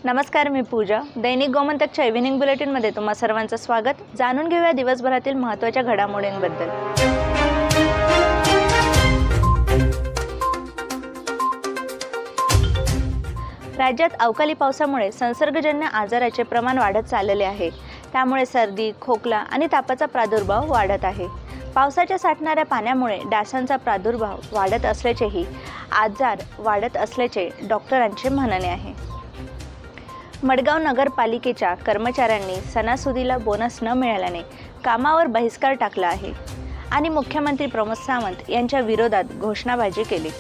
नमस्कार, मी पूजा. दैनिक गोमंतकच्या इव्हिनिंग बुलेटिनमध्ये तुम्हा सर्वांचं स्वागत. जाणून घेऊया दिवसभरातील महत्त्वाच्या घडामोडींबद्दल. राज्यात अवकाळी पावसामुळे संसर्गजन्य आजाराचे प्रमाण वाढत चालले आहे. त्यामुळे सर्दी, खोकला आणि तापाचा प्रादुर्भाव वाढत आहे. पावसाच्या साठणाऱ्या पाण्यामुळे डासांचा प्रादुर्भाव वाढत असल्याचेही आजार वाढत असल्याचे डॉक्टरांचे म्हणणे आहे. मडगाव नगरपालिकेच्या कर्मचाऱ्यांनी सणासुदीला बोनस न मिळाल्याने कामावर बहिष्कार टाकला आहे आणि मुख्यमंत्री प्रमोद सावंत यांच्या विरोधात घोषणाबाजी केली.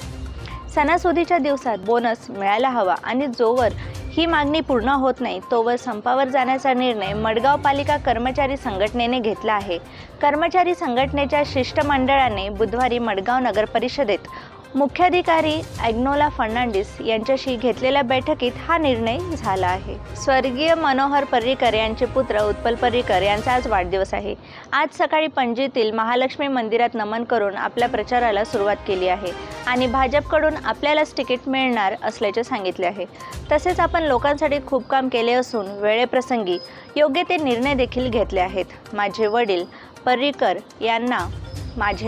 सणासुदीच्या दिवसात बोनस मिळायला हवा आणि जोवर ही मागणी पूर्ण होत नाही तोवर संपावर जाण्याचा निर्णय मडगाव पालिका कर्मचारी संघटनेने घेतला आहे. कर्मचारी संघटनेच्या शिष्टमंडळाने बुधवारी मडगाव नगर परिषदेत मुख्याधिकारी ॲग्नोला फर्नांडिस यांच्याशी घेतलेल्या बैठकीत हा निर्णय झाला आहे. स्वर्गीय मनोहर पर्रीकर यांचे पुत्र उत्पल पर्रीकर यांचा आज वाढदिवस आहे. आज सकाळी पणजीतील महालक्ष्मी मंदिरात नमन करून आपल्या प्रचाराला सुरुवात केली आहे आणि भाजपकडून आपल्यालाच तिकीट मिळणार असल्याचे सांगितले आहे. तसेच आपण लोकांसाठी खूप काम केले असून वेळेप्रसंगी योग्य ते निर्णय देखील घेतले आहेत. माझे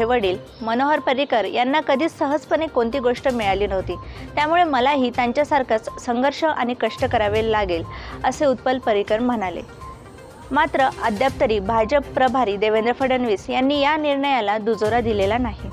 वडील मनोहर पर्रीकर यांना कधीच सहजपणे कोणती गोष्ट मिळाली नव्हती. त्यामुळे मलाही त्यांच्यासारखाच संघर्ष आणि कष्ट करावे लागेल असे उत्पल पर्रीकर म्हणाले. मात्र अद्याप तरी भाजप प्रभारी देवेंद्र फडणवीस यांनी या निर्णयाला दुजोरा दिलेला नाही.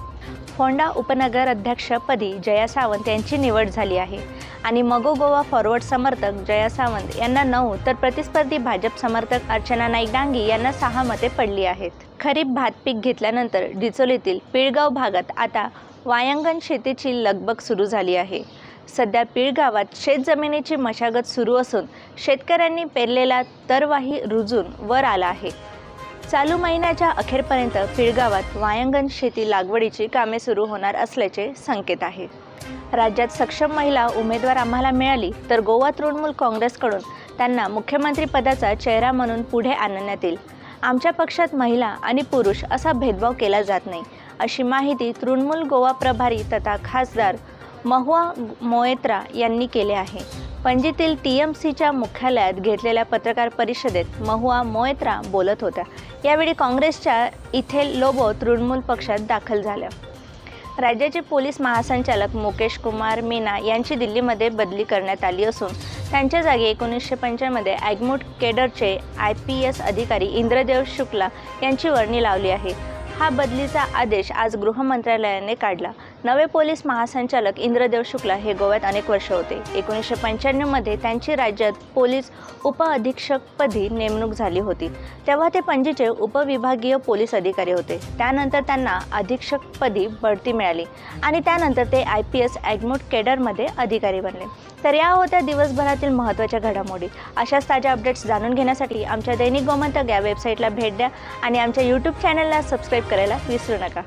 फोंडा उपनगर अध्यक्षपदी जया सावंत यांची निवड झाली आहे आणि मगो गोवा फॉरवर्ड समर्थक जया सावंत यांना 9 तर प्रतिस्पर्धी भाजप समर्थक अर्चना नाईक डांगी यांना 6 मते पडली आहेत. खरीप भात पीक घेतल्यानंतर डिचोलीतील पिळगाव भागात आता वायांगण शेतीची लगबग सुरू झाली आहे. सध्या पिळगावात शेतजमिनीची मशागत सुरू असून शेतकऱ्यांनी पेरलेला तरवाही रुजून वर आला आहे. चालू महिन्याच्या अखेरपर्यंत पिळगावात वायांगण शेती लागवडीची कामे सुरू होणार असल्याचे संकेत आहे. राज्यात सक्षम महिला उमेदवार आम्हाला मिळाली तर गोवा तृणमूल काँग्रेसकडून त्यांना मुख्यमंत्री पदाचा चेहरा म्हणून पुढे आणण्यात येईल. आमच्या पक्षात महिला आणि पुरुष असा भेदभाव केला जात नाही, अशी माहिती तृणमूल गोवा प्रभारी तथा खासदार महुआ मोएत्रा यांनी केले आहे. पणजीतील TMCच्या मुख्यालयात घेतलेल्या पत्रकार परिषदेत महुआ मोएत्रा बोलत होत्या. यावेळी काँग्रेसच्या इथेल लोबो तृणमूल पक्षात दाखल झाल्या. राज्याचे पोलीस महासंचालक मुकेश कुमार मीना यांची दिल्लीमध्ये बदली करण्यात आली असून त्यांच्या जागी 1995 मध्ये ॲग्मूट केडरचे IPS अधिकारी इंद्रदेव शुक्ला यांची वर्णी लावली आहे. हा बदलीचा आदेश आज गृह मंत्रालयाने काढला. नवे पोलीस महासंचालक इंद्रदेव शुक्ला हे गोव्यात अनेक वर्ष होते. 1995 मध्ये त्यांची राज्यात पोलीस उपअधीक्षकपदी नेमणूक झाली होती. तेव्हा ते पणजीचे उपविभागीय पोलीस अधिकारी होते. त्यानंतर त्यांना अधीक्षकपदी बढती मिळाली आणि त्यानंतर ते IPS ॲग्मूट केडरमध्ये अधिकारी बनले. तर या होत्या दिवसभरातील महत्त्वाच्या घडामोडी. अशाच ताज्या अपडेट्स जाणून घेण्यासाठी आमच्या दैनिक गोमंतक या वेबसाईटला भेट द्या आणि आमच्या YouTube चॅनलला सबस्क्राईब करायला विसरू नका.